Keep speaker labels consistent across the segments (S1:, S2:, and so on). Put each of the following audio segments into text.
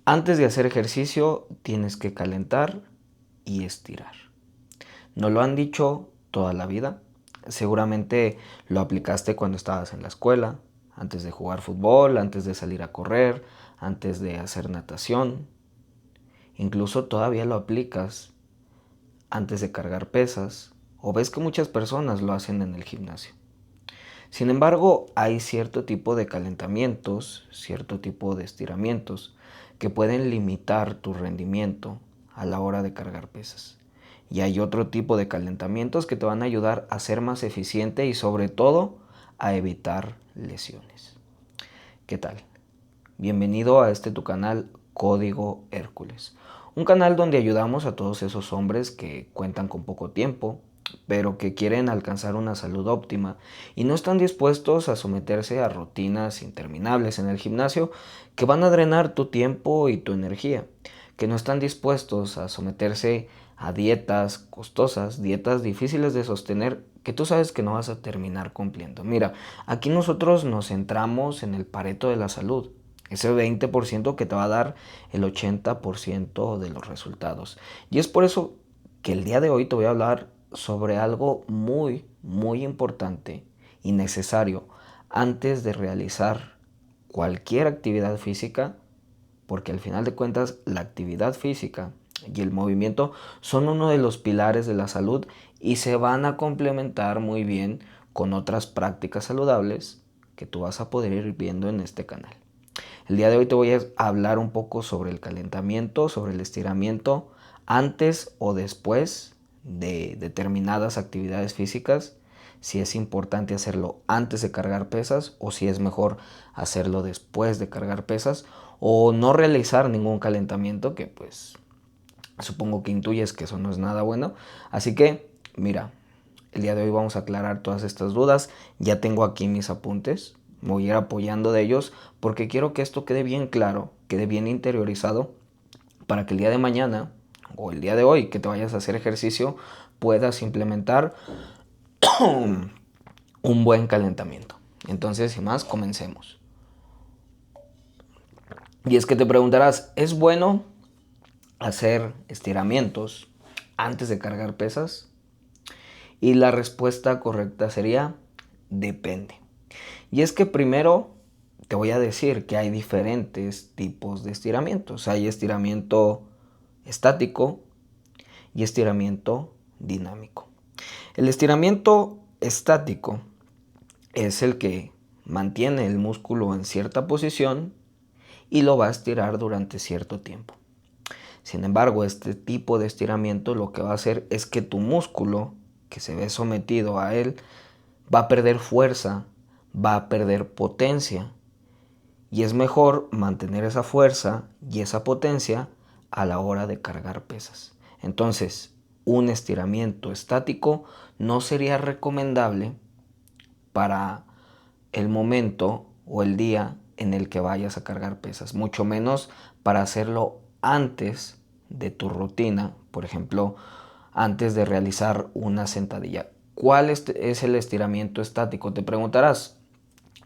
S1: Antes de hacer ejercicio tienes que calentar y estirar. ¿No lo han dicho toda la vida? Seguramente lo aplicaste cuando estabas en la escuela, antes de jugar fútbol, antes de salir a correr, antes de hacer natación. Incluso todavía lo aplicas antes de cargar pesas o ves que muchas personas lo hacen en el gimnasio. Sin embargo, hay cierto tipo de calentamientos, cierto tipo de estiramientos que pueden limitar tu rendimiento a la hora de cargar pesas. Y hay otro tipo de calentamientos que te van a ayudar a ser más eficiente y sobre todo a evitar lesiones. ¿Qué tal? Bienvenido a este tu canal Código Hércules. Un canal donde ayudamos a todos esos hombres que cuentan con poco tiempo, pero que quieren alcanzar una salud óptima y no están dispuestos a someterse a rutinas interminables en el gimnasio que van a drenar tu tiempo y tu energía, que no están dispuestos a someterse a dietas costosas, dietas difíciles de sostener, que tú sabes que no vas a terminar cumpliendo. Mira, aquí nosotros nos centramos en el Pareto de la salud, ese 20% que te va a dar el 80% de los resultados. Y es por eso que el día de hoy te voy a hablar sobre algo muy importante y necesario antes de realizar cualquier actividad física, porque al final de cuentas la actividad física y el movimiento son uno de los pilares de la salud y se van a complementar muy bien con otras prácticas saludables que tú vas a poder ir viendo en este canal. El día de hoy te voy a hablar un poco sobre el calentamiento, sobre el estiramiento antes o después de determinadas actividades físicas, si es importante hacerlo antes de cargar pesas o si es mejor hacerlo después de cargar pesas o no realizar ningún calentamiento, que pues supongo que intuyes que eso no es nada bueno. Así que mira, el día de hoy vamos a aclarar todas estas dudas. Ya tengo aquí mis apuntes, me voy a ir apoyando de ellos porque quiero que esto quede bien claro, quede bien interiorizado para que el día de mañana o el día de hoy que te vayas a hacer ejercicio puedas implementar un buen calentamiento. Entonces, sin más, comencemos. Y es que te preguntarás, ¿es bueno hacer estiramientos antes de cargar pesas? Y la respuesta correcta sería depende. Y es que primero te voy a decir que hay diferentes tipos de estiramientos. Hay estiramiento estático y estiramiento dinámico. El estiramiento estático es el que mantiene el músculo en cierta posición y lo va a estirar durante cierto tiempo. Sin embargo, este tipo de estiramiento lo que va a hacer es que tu músculo que se ve sometido a él va a perder fuerza, va a perder potencia. Y es mejor mantener esa fuerza y esa potencia a la hora de cargar pesas. Entonces, un estiramiento estático no sería recomendable para el momento o el día en el que vayas a cargar pesas, mucho menos para hacerlo antes de tu rutina, por ejemplo, antes de realizar una sentadilla. ¿Cuál es el estiramiento estático? Te preguntarás.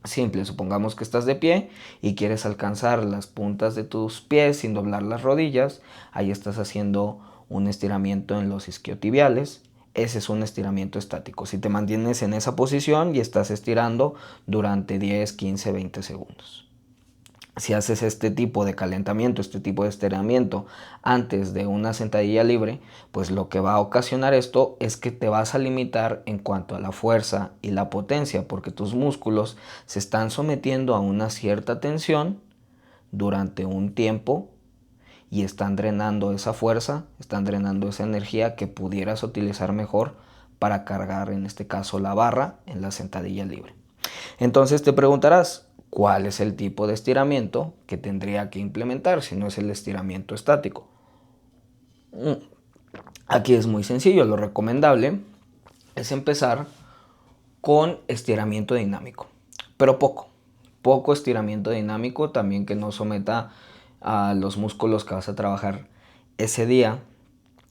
S1: Simple, supongamos que estás de pie y quieres alcanzar las puntas de tus pies sin doblar las rodillas. Ahí estás haciendo un estiramiento en los isquiotibiales. Ese es un estiramiento estático. Si te mantienes en esa posición y estás estirando durante 10, 15, 20 segundos. Si haces este tipo de calentamiento, este tipo de estiramiento antes de una sentadilla libre, pues lo que va a ocasionar esto es que te vas a limitar en cuanto a la fuerza y la potencia, porque tus músculos se están sometiendo a una cierta tensión durante un tiempo y están drenando esa fuerza, están drenando esa energía que pudieras utilizar mejor para cargar, en este caso, la barra en la sentadilla libre. Entonces te preguntarás, ¿cuál es el tipo de estiramiento que tendría que implementar si no es el estiramiento estático? Aquí es muy sencillo, lo recomendable es empezar con estiramiento dinámico, pero poco estiramiento dinámico, también que no someta a los músculos que vas a trabajar ese día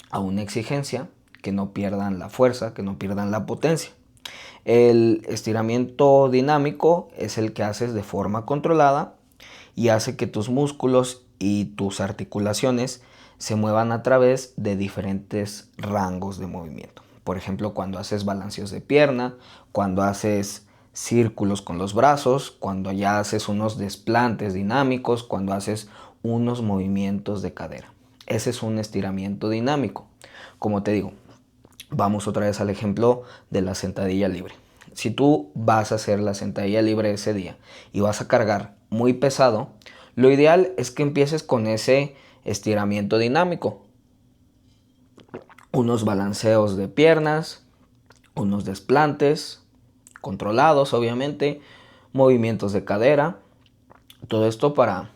S1: a una exigencia, que no pierdan la fuerza, que no pierdan la potencia. El estiramiento dinámico es el que haces de forma controlada y hace que tus músculos y tus articulaciones se muevan a través de diferentes rangos de movimiento. Por ejemplo, cuando haces balanceos de pierna, cuando haces círculos con los brazos, cuando ya haces unos desplantes dinámicos, cuando haces unos movimientos de cadera. Ese es un estiramiento dinámico. Como te digo, vamos otra vez al ejemplo de la sentadilla libre. Si tú vas a hacer la sentadilla libre ese día y vas a cargar muy pesado, lo ideal es que empieces con ese estiramiento dinámico. Unos balanceos de piernas, unos desplantes, controlados obviamente, movimientos de cadera, todo esto para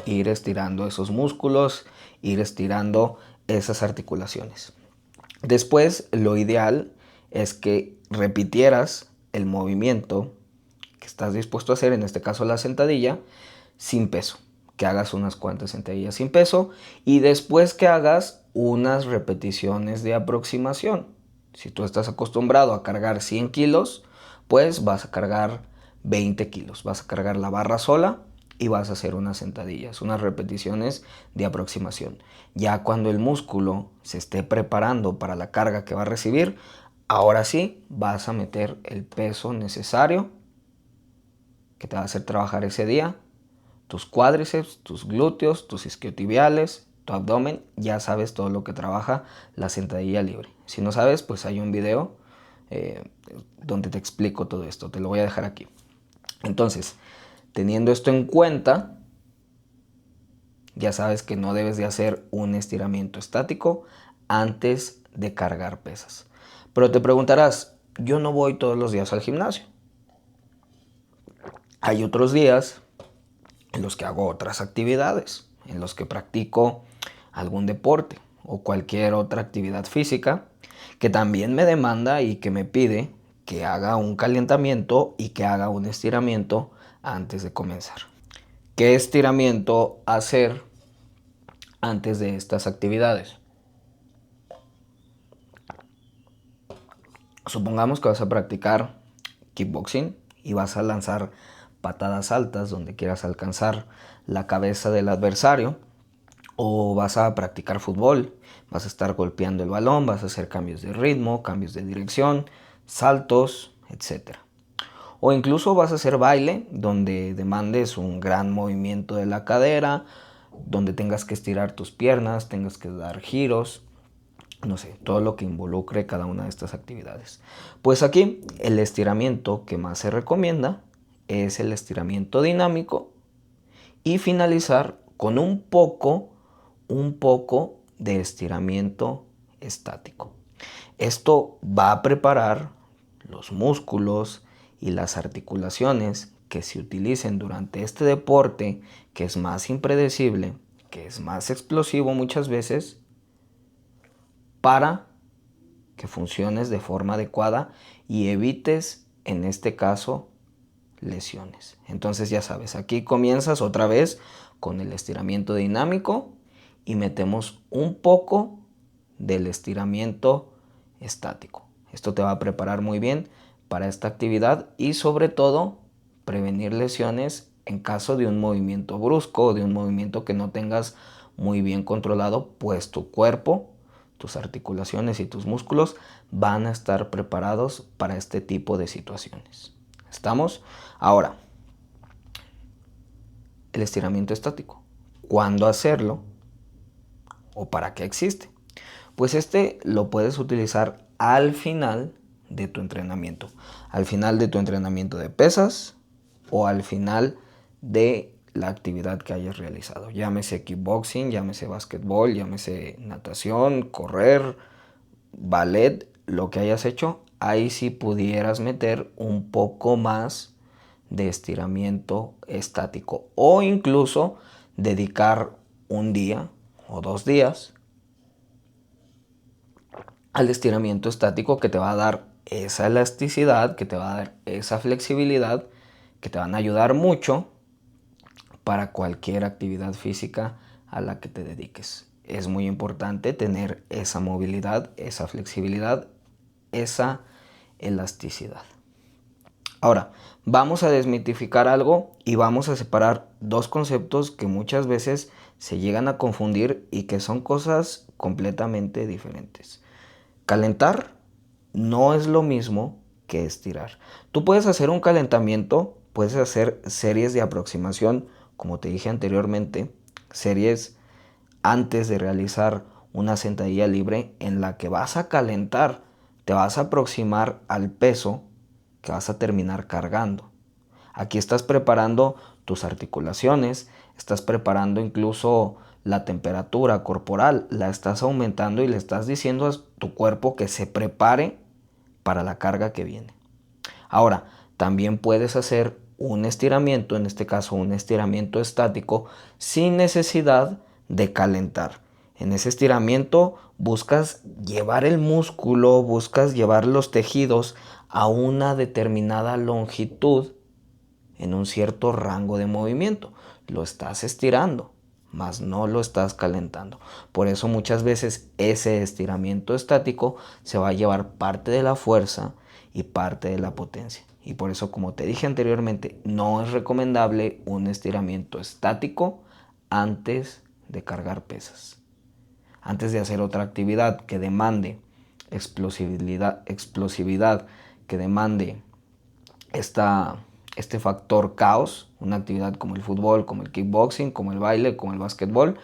S1: ir estirando esos músculos, ir estirando esas articulaciones. Después, lo ideal es que repitieras el movimiento que estás dispuesto a hacer, en este caso la sentadilla, sin peso. Que hagas unas cuantas sentadillas sin peso y después que hagas unas repeticiones de aproximación. Si tú estás acostumbrado a cargar 100 kilos, pues vas a cargar 20 kilos. Vas a cargar la barra sola y vas a hacer unas sentadillas, unas repeticiones de aproximación. Ya cuando el músculo se esté preparando para la carga que va a recibir, ahora sí vas a meter el peso necesario que te va a hacer trabajar ese día. Tus cuádriceps, tus glúteos, tus isquiotibiales, tu abdomen, ya sabes todo lo que trabaja la sentadilla libre. Si no sabes, pues hay un video donde te explico todo esto. Te lo voy a dejar aquí. Entonces, teniendo esto en cuenta, ya sabes que no debes de hacer un estiramiento estático antes de cargar pesas. Pero te preguntarás, yo no voy todos los días al gimnasio. Hay otros días en los que hago otras actividades, en los que practico algún deporte o cualquier otra actividad física que también me demanda y que me pide que haga un calentamiento y que haga un estiramiento antes de comenzar. ¿Qué estiramiento hacer antes de estas actividades? Supongamos que vas a practicar kickboxing y vas a lanzar patadas altas donde quieras alcanzar la cabeza del adversario, o vas a practicar fútbol, vas a estar golpeando el balón, vas a hacer cambios de ritmo, cambios de dirección, saltos, etc. O incluso vas a hacer baile donde demandes un gran movimiento de la cadera, donde tengas que estirar tus piernas, tengas que dar giros, no sé, todo lo que involucre cada una de estas actividades. Pues aquí el estiramiento que más se recomienda es el estiramiento dinámico y finalizar con un poco de estiramiento estático. Esto va a preparar los músculos y las articulaciones que se utilicen durante este deporte, que es más impredecible, que es más explosivo muchas veces, para que funciones de forma adecuada y evites, en este caso, lesiones. Entonces ya sabes, aquí comienzas otra vez con el estiramiento dinámico y metemos un poco del estiramiento estático. Esto te va a preparar muy bien para esta actividad y sobre todo prevenir lesiones en caso de un movimiento brusco o de un movimiento que no tengas muy bien controlado, pues tu cuerpo, tus articulaciones y tus músculos van a estar preparados para este tipo de situaciones. ¿Estamos? Ahora, el estiramiento estático. ¿Cuándo hacerlo? ¿O para qué existe? Pues este lo puedes utilizar al final de tu entrenamiento. Al final de tu entrenamiento de pesas o al final de la actividad que hayas realizado. Llámese kickboxing, llámese básquetbol, llámese natación, correr, ballet, lo que hayas hecho. Ahí sí pudieras meter un poco más de estiramiento estático o incluso dedicar un día o 2 días al estiramiento estático, que te va a dar esa elasticidad, que te va a dar esa flexibilidad, que te van a ayudar mucho para cualquier actividad física a la que te dediques. Es muy importante tener esa movilidad, esa flexibilidad, esa elasticidad. Ahora, vamos a desmitificar algo y vamos a separar dos conceptos que muchas veces se llegan a confundir y que son cosas completamente diferentes. Calentar no es lo mismo que estirar. Tú puedes hacer un calentamiento, puedes hacer series de aproximación, como te dije anteriormente, series antes de realizar una sentadilla libre en la que vas a calentar, te vas a aproximar al peso que vas a terminar cargando. Aquí estás preparando tus articulaciones, estás preparando incluso la temperatura corporal, la estás aumentando y le estás diciendo a tu cuerpo que se prepare para la carga que viene. Ahora, también puedes hacer un estiramiento, en este caso un estiramiento estático, sin necesidad de calentar. En ese estiramiento buscas llevar el músculo, buscas llevar los tejidos a una determinada longitud en un cierto rango de movimiento. Lo estás estirando, mas no lo estás calentando. Por eso muchas veces ese estiramiento estático se va a llevar parte de la fuerza y parte de la potencia. Y por eso, como te dije anteriormente, no es recomendable un estiramiento estático antes de cargar pesas. Antes de hacer otra actividad que demande explosividad, que demande este factor caos, una actividad como el fútbol, como el kickboxing, como el baile, como el básquetbol,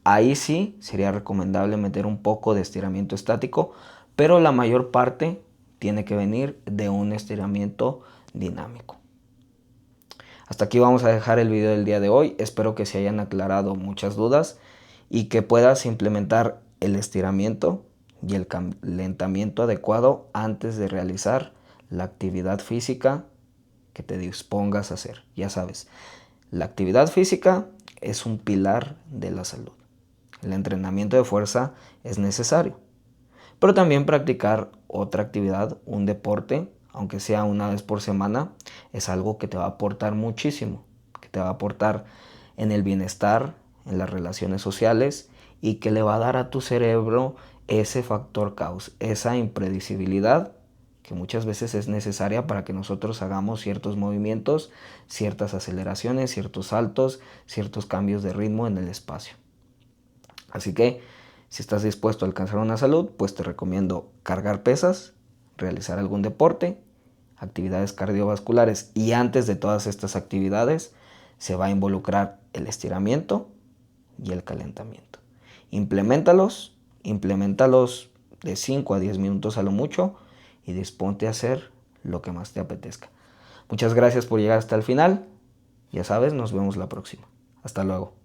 S1: ahí sí sería recomendable meter un poco de estiramiento estático, pero la mayor parte tiene que venir de un estiramiento dinámico. Hasta aquí vamos a dejar el video del día de hoy. Espero que se hayan aclarado muchas dudas y que puedas implementar el estiramiento y el calentamiento adecuado antes de realizar la actividad física que te dispongas a hacer. Ya sabes, la actividad física es un pilar de la salud. El entrenamiento de fuerza es necesario, pero también practicar otra actividad, un deporte, aunque sea una vez por semana, es algo que te va a aportar muchísimo, que te va a aportar en el bienestar, en las relaciones sociales y que le va a dar a tu cerebro ese factor caos, esa impredecibilidad que muchas veces es necesaria para que nosotros hagamos ciertos movimientos, ciertas aceleraciones, ciertos saltos, ciertos cambios de ritmo en el espacio. Así que si estás dispuesto a alcanzar una salud, pues te recomiendo cargar pesas, realizar algún deporte, actividades cardiovasculares y antes de todas estas actividades se va a involucrar el estiramiento y el calentamiento. Impleméntalos de 5 a 10 minutos a lo mucho y disponte a hacer lo que más te apetezca. Muchas gracias por llegar hasta el final. Ya sabes, nos vemos la próxima. Hasta luego.